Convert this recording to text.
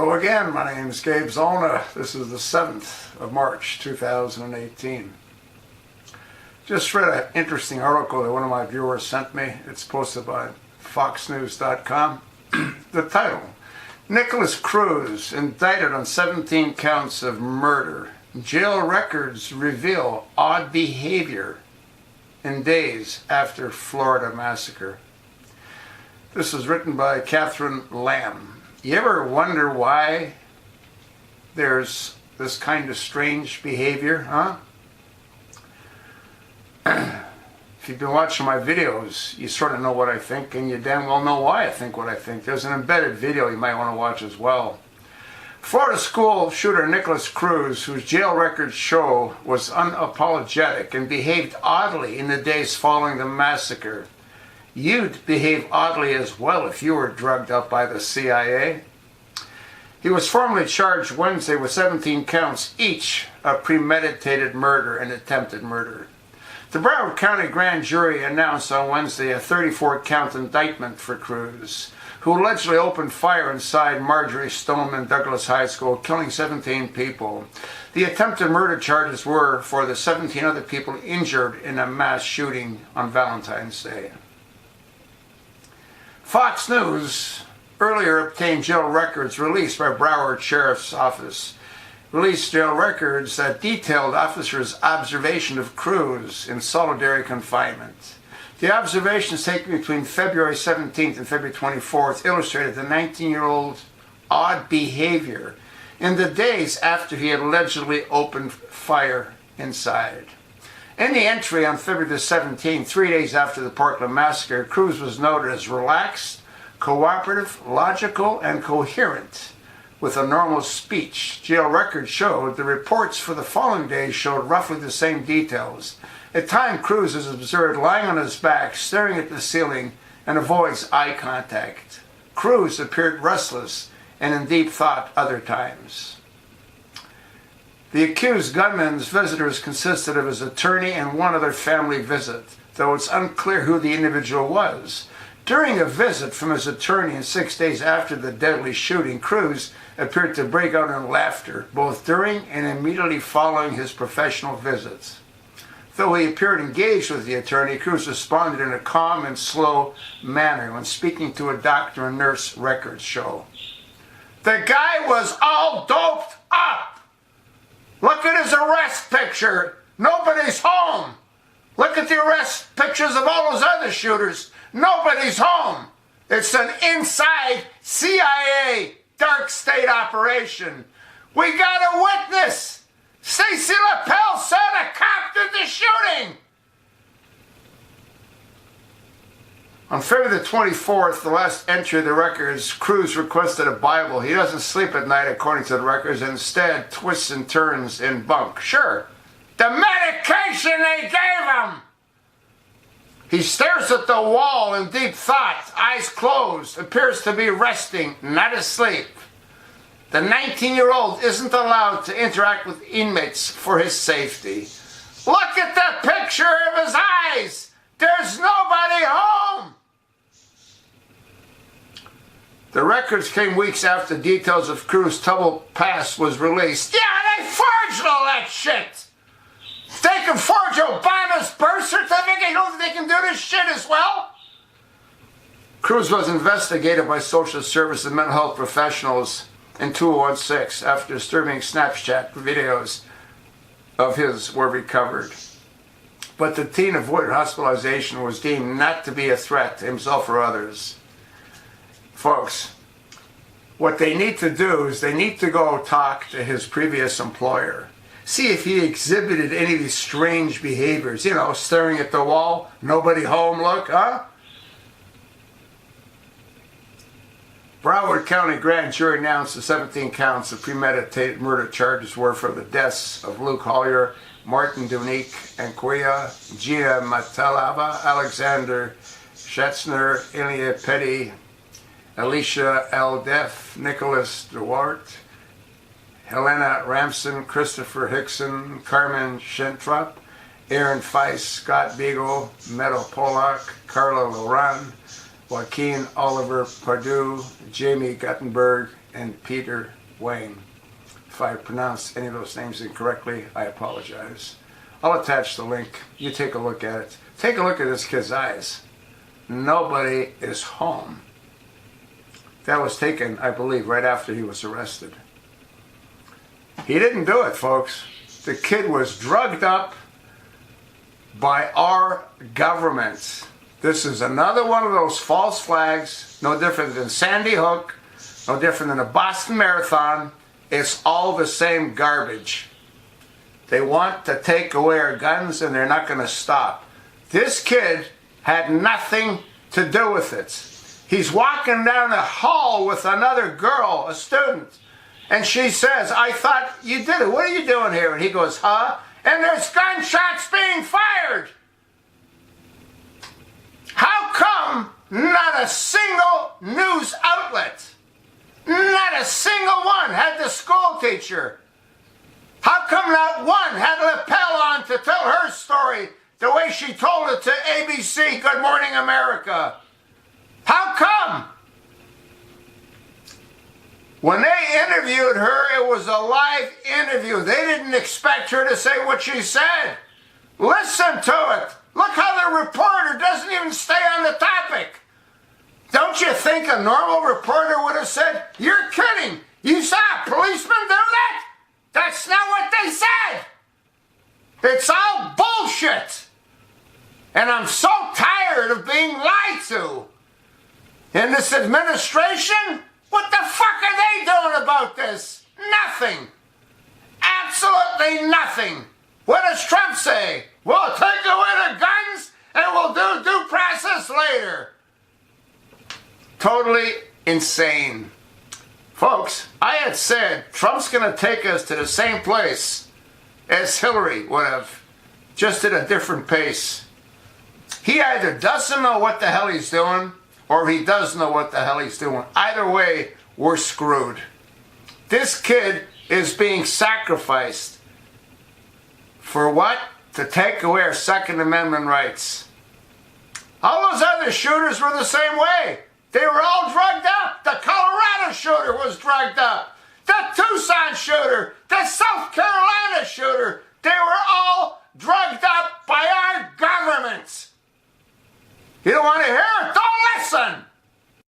Hello again, my name is Gabe Zolna. This is the 7th of March 2018. Just read an interesting article that one of my viewers sent me. It's posted by foxnews.com. The title, Nikolas Cruz indicted on 17 counts of murder. Jail records reveal odd behavior in days after Florida massacre. This was written by Catherine Lamb. You ever wonder why there's this kind of strange behavior, huh? If you've been watching my videos, you sort of know what I think, and you damn well know why I think what I think. There's an embedded video you might want to watch as well. Florida school shooter Nikolas Cruz, whose jail records show was unapologetic and behaved oddly in the days following the massacre. You'd behave oddly as well if you were drugged up by the CIA. He was formally charged Wednesday with 17 counts, each of premeditated murder and attempted murder. The Broward County grand jury announced on Wednesday a 34-count indictment for Cruz, who allegedly opened fire inside Marjorie Stoneman Douglas High School, killing 17 people. The attempted murder charges were for the 17 other people injured in a mass shooting on Valentine's Day. Fox News earlier obtained jail records released by Broward Sheriff's Office. Released jail records that detailed officers' observation of Cruz in solitary confinement. The observations taken between February 17th and February 24th illustrated the 19-year-old's odd behavior in the days after he had allegedly opened fire inside. In the entry on February the 17th, 3 days after the Parkland massacre, Cruz was noted as relaxed, cooperative, logical, and coherent, with a normal speech. Jail records showed the reports for the following days showed roughly the same details. At times, Cruz is observed lying on his back, staring at the ceiling, and avoids eye contact. Cruz appeared restless and in deep thought other times. The accused gunman's visitors consisted of his attorney and one other family visit, though it's unclear who the individual was. During a visit from his attorney and 6 days after the deadly shooting, Cruz appeared to break out in laughter, both during and immediately following his professional visits. Though he appeared engaged with the attorney, Cruz responded in a calm and slow manner when speaking to a doctor and nurse, records show. The guy was all doped up! Look at his arrest picture. Nobody's home. Look at the arrest pictures of all those other shooters. Nobody's home. It's an inside CIA dark state operation. We got a witness. Stacy LaPelle said a cop did the shooting. On February the 24th, the last entry of the records, Cruz requested a Bible. He doesn't sleep at night, according to the records, and instead twists and turns in bunk. Sure, the medication they gave him! He stares at the wall in deep thought, eyes closed, appears to be resting, not asleep. The 19-year-old isn't allowed to interact with inmates for his safety. Look at the picture of his eyes! There's nobody home! The records came weeks after details of Cruz's troubled past was released. Yeah, they forged all that shit! They can forge Obama's birth certificate. You know they can do this shit as well? Cruz was investigated by social services and mental health professionals in 2016 after disturbing Snapchat videos of his were recovered. But the teen avoided hospitalization, was deemed not to be a threat to himself or others. Folks, what they need to do is they need to go talk to his previous employer. See if he exhibited any of these strange behaviors. You know, staring at the wall, nobody home look, huh? Broward County grand jury announced the 17 counts of premeditated murder charges were for the deaths of Luke Hollier, Martin Dunique and Quia, Gina Matalava, Alexander Schetzner, Ilya Petty, Alicia L. Deff, Nicholas Duarte, Helena Ramson, Christopher Hickson, Carmen Schentrup, Aaron Feist, Scott Beagle, Meadow Pollock, Carla Loran, Joaquin Oliver Pardue, Jamie Guttenberg, and Peter Wayne. If I pronounced any of those names incorrectly, I apologize. I'll attach the link. You take a look at it. Take a look at this kid's eyes. Nobody is home. That was taken, I believe, right after he was arrested. He didn't do it, folks. The kid was drugged up by our government. This is another one of those false flags, no different than Sandy Hook, no different than the Boston Marathon. It's all the same garbage. They want to take away our guns and they're not going to stop. This kid had nothing to do with it. He's walking down the hall with another girl, a student, and she says, I thought you did it. What are you doing here? And he goes, huh? And there's gunshots being fired. How come not a single news outlet, not a single one had the school teacher? How come not one had a lapel on to tell her story the way she told it to ABC, Good Morning America? How come? When they interviewed her, it was a live interview. They didn't expect her to say what she said. Listen to it. Look how the reporter doesn't even stay on the topic. Don't you think a normal reporter would have said, you're kidding. You saw a policeman do that? That's not what they said. It's all bullshit. And I'm so tired of being lied to. In this administration, what the fuck are they doing about this? Nothing. Absolutely nothing. What does Trump say? We'll take away the guns and we'll do due process later. Totally insane. Folks, I had said Trump's going to take us to the same place as Hillary would have, just at a different pace. He either doesn't know what the hell he's doing, or he does know what the hell he's doing. Either way, we're screwed. This kid is being sacrificed. For what? To take away our Second Amendment rights. All those other shooters were the same way. They were all drugged up. The Colorado shooter was drugged up. The Tucson shooter, the South Carolina shooter, they were all drugged up by our government. You don't want to hear it? Don't listen.